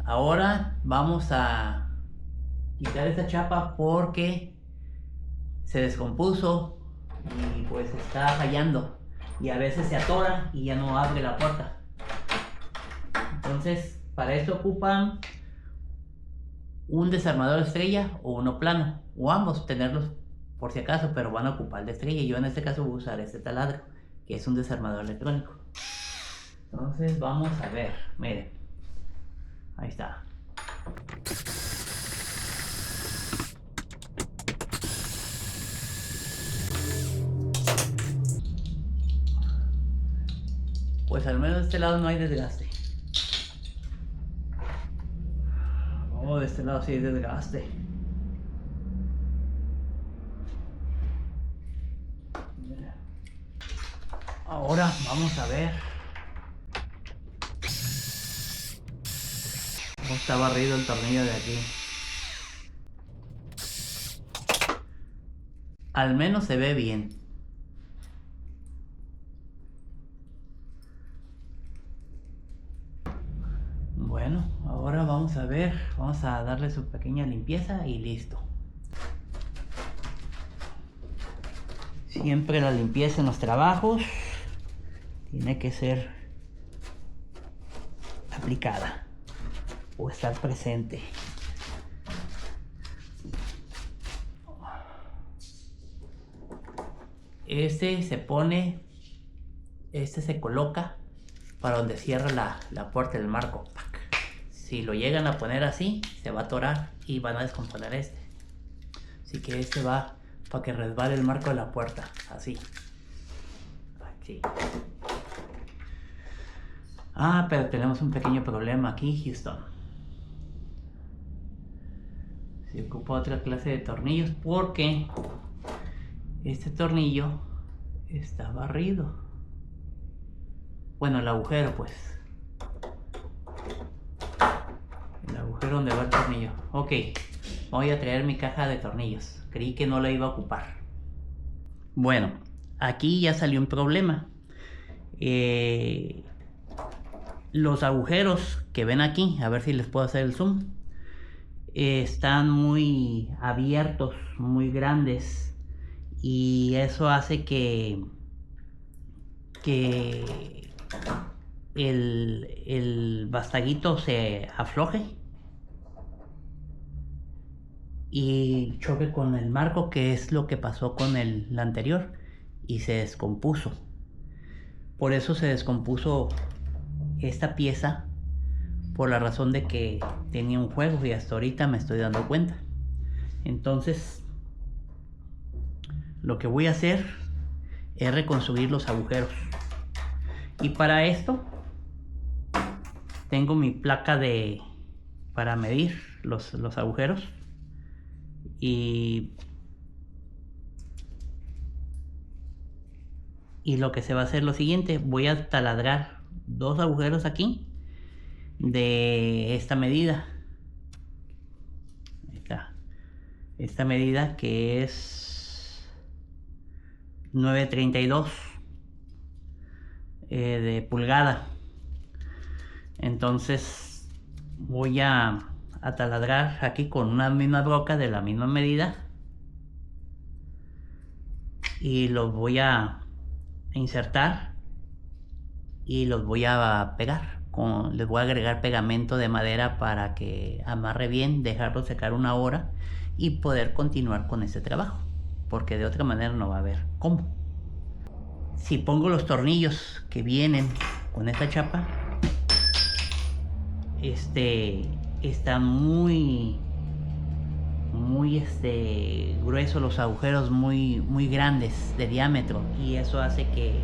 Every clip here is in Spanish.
Ahora vamos a quitar esta chapa porque se descompuso y pues está fallando y a veces se atora y ya no abre la puerta. Entonces para esto ocupan un desarmador de estrella o uno plano, o ambos, tenerlos por si acaso, pero van a ocupar el de estrella. Yo en este caso voy a usar este taladro, que es un desarmador electrónico. Entonces vamos a ver, miren, ahí está. Pues al menos de este lado no hay desgaste. Oh, de este lado sí hay desgaste. Ahora vamos a ver cómo está barrido el tornillo de aquí. Al menos se ve bien. Bueno, ahora vamos a ver, vamos a darle su pequeña limpieza y listo. Siempre la limpieza en los trabajos tiene que ser aplicada o estar presente. Este se coloca para donde cierra la puerta del marco. Si lo llegan a poner así, se va a atorar y van a descomponer este. Así que este va para que resbale el marco de la puerta, así. Aquí. Ah, pero tenemos un pequeño problema aquí, Houston. Se ocupa otra clase de tornillos porque este tornillo está barrido. Bueno, el agujero pues. El agujero donde va el tornillo. Ok, voy a traer mi caja de tornillos. Creí que no la iba a ocupar. Bueno, aquí ya salió un problema. Los agujeros que ven aquí, a ver si les puedo hacer el zoom, están muy abiertos, muy grandes, y eso hace que el bastaguito se afloje y choque con el marco, que es lo que pasó con el anterior, y se descompuso. Por eso se descompuso esta pieza, por la razón de que tenía un juego, y hasta ahorita me estoy dando cuenta. Entonces lo que voy a hacer es reconstruir los agujeros, y para esto tengo mi placa para medir los agujeros, y lo que se va a hacer es lo siguiente: voy a taladrar dos agujeros aquí de esta medida. Esta medida que es 9.32 de pulgada. Entonces voy a taladrar aquí con una misma broca de la misma medida, y los voy a insertar y los voy a pegar. Les voy a agregar pegamento de madera para que amarre bien, dejarlo secar una hora y poder continuar con este trabajo, porque de otra manera no va a haber cómo. Si pongo los tornillos que vienen con esta chapa, están muy gruesos los agujeros, muy grandes de diámetro, y eso hace que,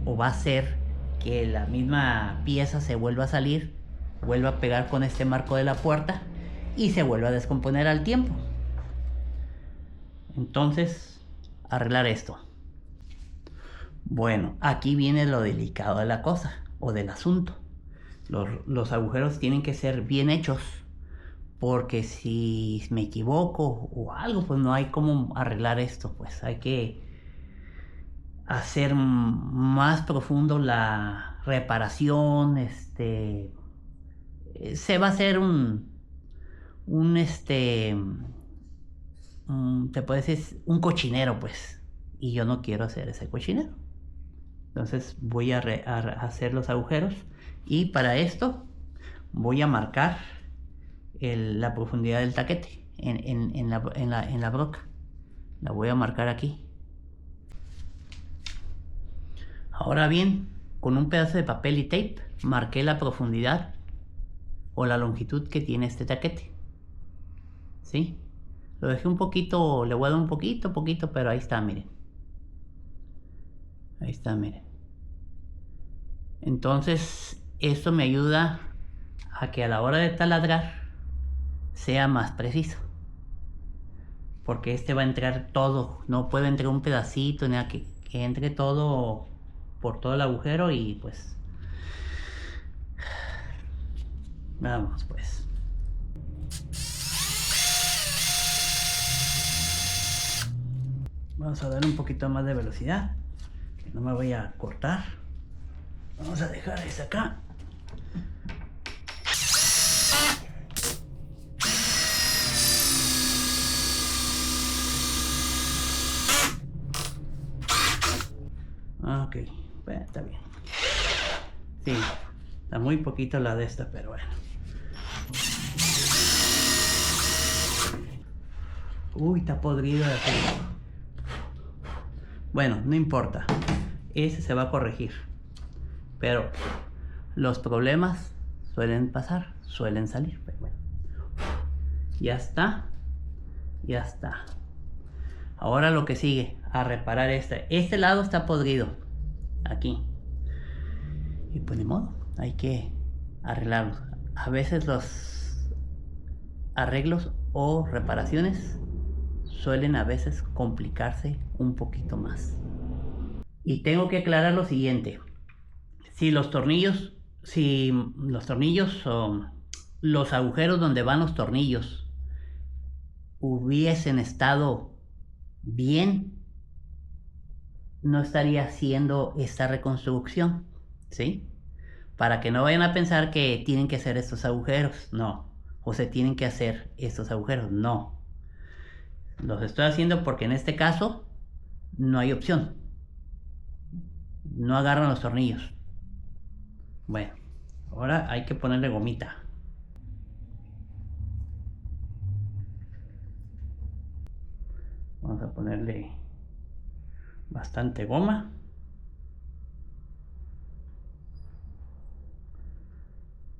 o va a hacer que la misma pieza se vuelva a salir, vuelva a pegar con este marco de la puerta y se vuelva a descomponer al tiempo. Entonces, arreglar esto. Bueno, aquí viene lo delicado de la cosa o del asunto. Los agujeros tienen que ser bien hechos, porque si me equivoco o algo, pues no hay cómo arreglar esto. Pues hay que hacer más profundo la reparación, se va a hacer te puede decir un cochinero, pues, y yo no quiero hacer ese cochinero. Entonces voy a hacer los agujeros, y para esto voy a marcar la profundidad del taquete en la broca. La voy a marcar aquí. Ahora bien, con un pedazo de papel y tape marqué la profundidad o la longitud que tiene este taquete. ¿Sí? Lo dejé un poquito, le voy a dar un poquito, pero ahí está, miren. Ahí está, miren. Entonces, esto me ayuda a que a la hora de taladrar sea más preciso. Porque este va a entrar todo, no puede entrar un pedacito, nada, que entre todo por todo el agujero y pues... Vamos pues. Vamos a darle un poquito más de velocidad, que no me voy a cortar. Vamos a dejar esta acá. Ok, bueno, está bien. Sí, está muy poquito la de esta, pero bueno. Uy, está podrido de aquí. Bueno, no importa. Ese se va a corregir. Pero los problemas suelen pasar, suelen salir. Pero bueno. Ya está. Ya está. Ahora lo que sigue, a reparar este. Este lado está podrido. Aquí. Y pues de modo, hay que arreglarlos. A veces los arreglos o reparaciones suelen a veces complicarse un poquito más. Y tengo que aclarar lo siguiente. Si los tornillos o los agujeros donde van los tornillos hubiesen estado bien, no estaría haciendo esta reconstrucción, ¿sí? Para que no vayan a pensar que tienen que hacer estos agujeros, no. O se tienen que hacer estos agujeros, no. Los estoy haciendo porque en este caso no hay opción. No agarran los tornillos. Bueno, ahora hay que ponerle gomita. Vamos a ponerle bastante goma.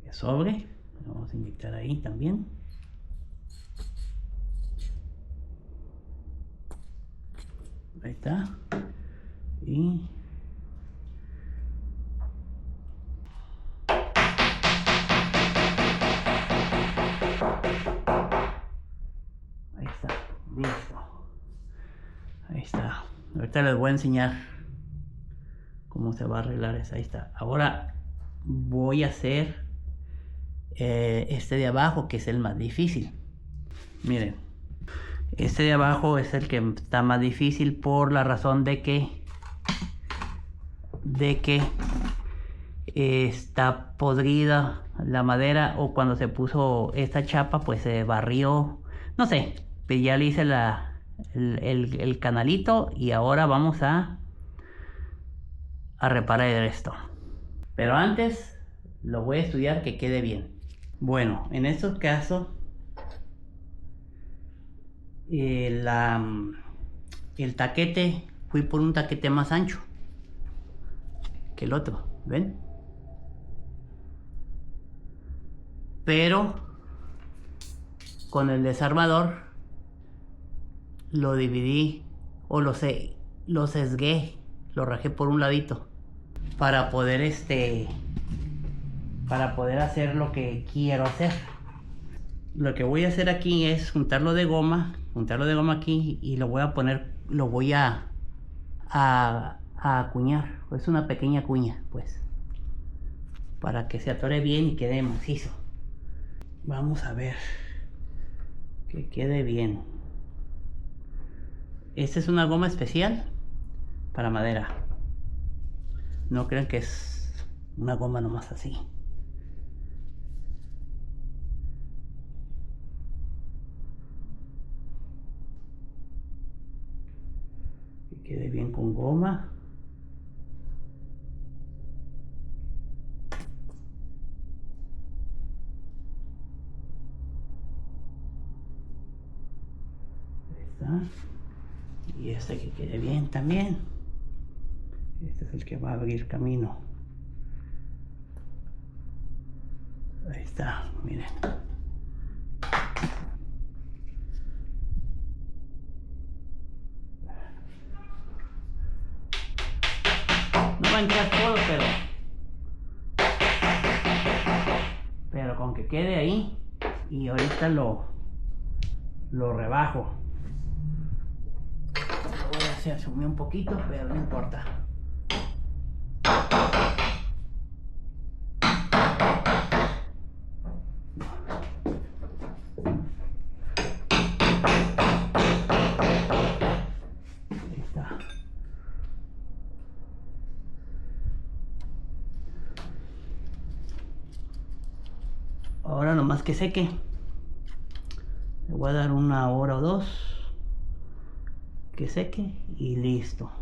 Que sobre. Vamos a inyectar ahí también. Ahí está. Y ahí está, listo. Ahí está. Ahorita les voy a enseñar cómo se va a arreglar esa. Ahí está. Ahora voy a hacer este de abajo, que es el más difícil. Miren, este de abajo es el que está más difícil por la razón de que está podrida la madera, o cuando se puso esta chapa pues se barrió, no sé, pues ya le hice el canalito y ahora vamos a reparar esto. Pero antes lo voy a estudiar que quede bien. Bueno, en estos casos el taquete, fui por un taquete más ancho que el otro, ¿ven? Pero con el desarmador lo dividí o lo sesgué, lo rajé por un ladito para poder hacer lo que quiero hacer. Lo que voy a hacer aquí es juntarlo de goma aquí, y lo voy a poner, lo voy a acuñar. Es una pequeña cuña, pues, para que se atore bien y quede macizo. Vamos a ver que quede bien. Esta es una goma especial para madera. No crean que es una goma nomás así. quede bien con goma. Ahí está. Y este que quede bien también. Este es el que va a abrir camino. Ahí está, miren. No va a entrar todo, pero con que quede ahí. Y ahorita lo rebajo. Lo voy a hacer sumir un poquito, pero no importa. Ahí está. Ahora nomás que seque. Le voy a dar 1 hora o 2 que seque y listo.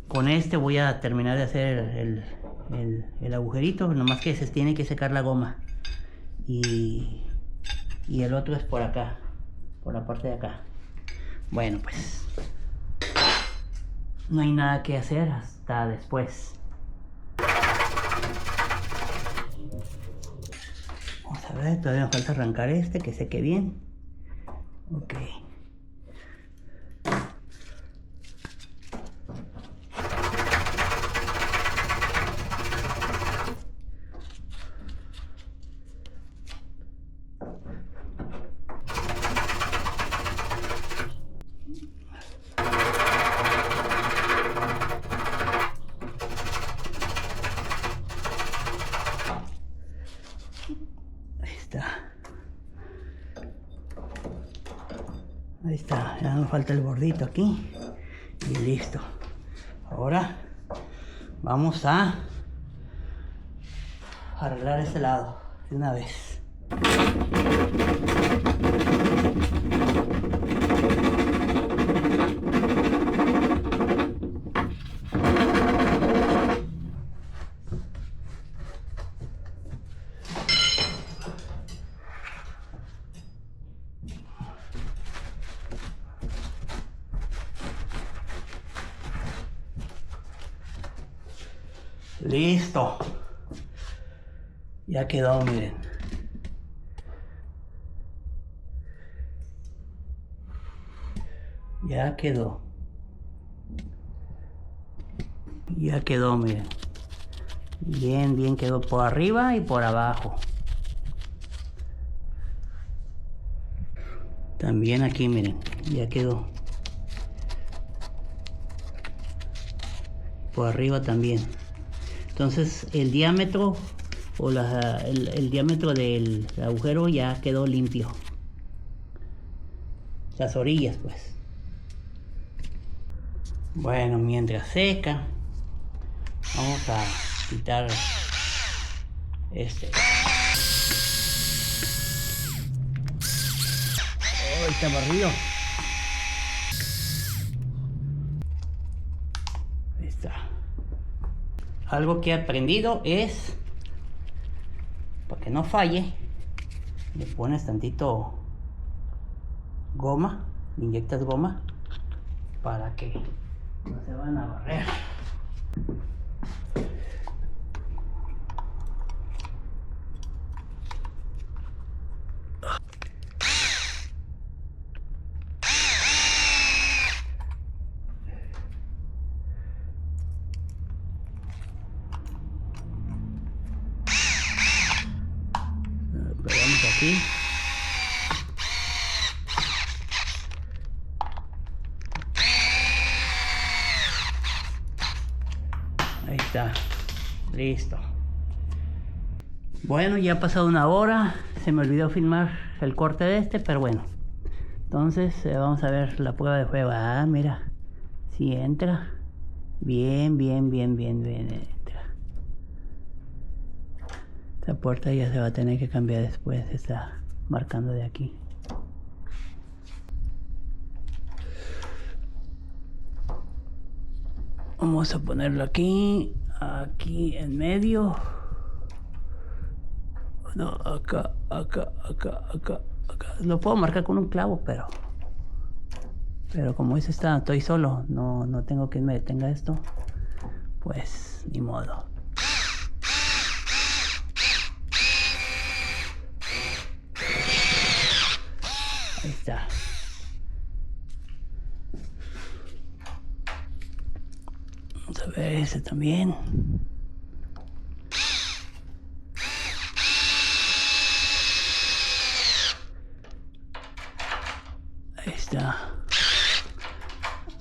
Con este voy a terminar de hacer el agujerito, nomás que se tiene que secar la goma. Y el otro es por acá, por la parte de acá. Bueno, pues no hay nada que hacer hasta después. Vamos a ver, todavía me falta arrancar este, que seque bien. Ok. Ahí está, ya me falta el bordito aquí y listo. Ahora vamos a arreglar este lado de una vez. Listo. Ya quedó, miren. Ya quedó. Ya quedó, miren. Bien, bien quedó por arriba y por abajo. También aquí, miren. Ya quedó. Por arriba también. Entonces el diámetro o el diámetro del agujero ya quedó limpio. Las orillas, pues. Bueno, mientras seca, vamos a quitar este. Oh, está barrido. Ahí está. Algo que he aprendido es, para que no falle, le pones tantito goma, le inyectas goma para que no se van a barrer. Pegamos aquí. Ahí está, listo. Bueno, ya ha pasado 1 hora, se me olvidó filmar el corte de este, pero bueno. Entonces vamos a ver la prueba de fuego. Ah, mira, si entra. Bien, bien, bien, bien, bien entra. Esta puerta ya se va a tener que cambiar después, se está marcando de aquí. Vamos a ponerlo aquí en medio. No, acá. Lo puedo marcar con un clavo, pero como estoy solo, no tengo quien me detenga esto. Pues ni modo. Ahí está. Vamos a ver ese también.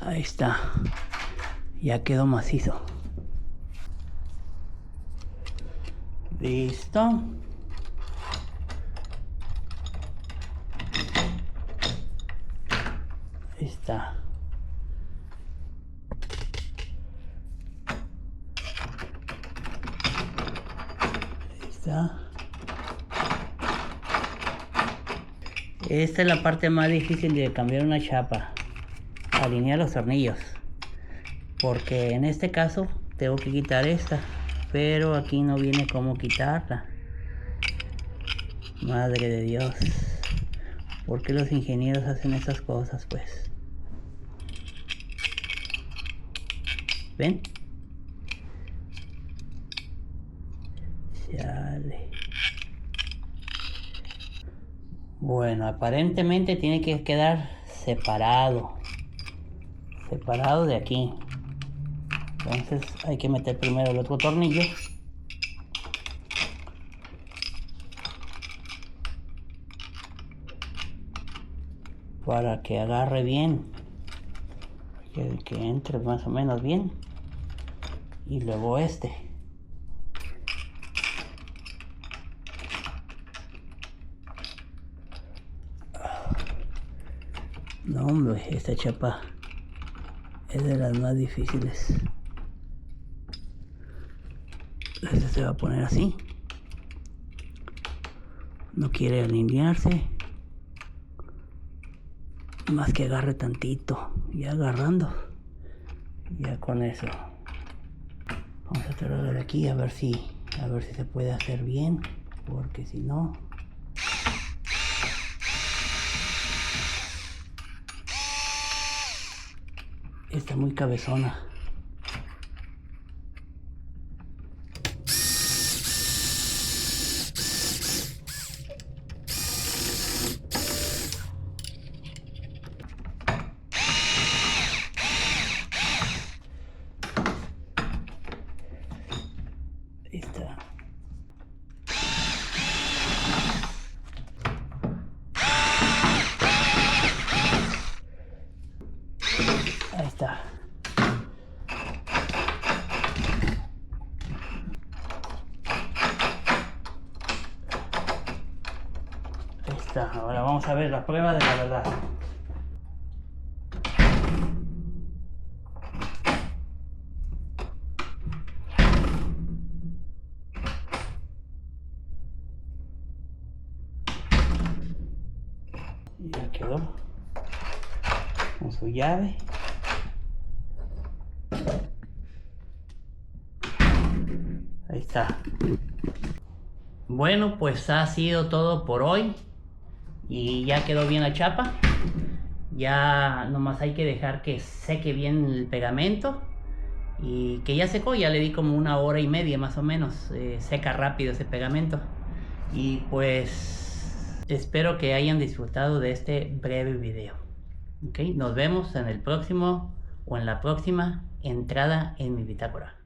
Ahí está. Ya quedó macizo. Listo. Ahí está. Ahí está. Esta es la parte más difícil de cambiar una chapa. Alinear los tornillos. Porque en este caso tengo que quitar esta. Pero aquí no viene cómo quitarla. Madre de Dios. ¿Por qué los ingenieros hacen esas cosas, pues? ¿Ven? Chale. Bueno, aparentemente tiene que quedar separado de aquí. Entonces hay que meter primero el otro tornillo. Para que agarre bien. Que entre más o menos bien. Y luego este. No, hombre, esta chapa es de las más difíciles. Este se va a poner así. No quiere alinearse. Más que agarre tantito. Ya agarrando. Ya con eso. Vamos a traerlo de aquí a ver si se puede hacer bien. Porque si no... Está muy cabezona. Ahí está. Ahí está. Ahí está. Ahora vamos a ver la prueba de la verdad. Ya quedó. Con su llave. Ahí está. Bueno, pues ha sido todo por hoy. Y ya quedó bien la chapa. Ya nomás hay que dejar que seque bien el pegamento. Y que ya secó, ya le di como 1 hora y media más o menos. Seca rápido ese pegamento. Y pues espero que hayan disfrutado de este breve video. ¿Ok? Nos vemos en el próximo o en la próxima entrada en mi bitácora.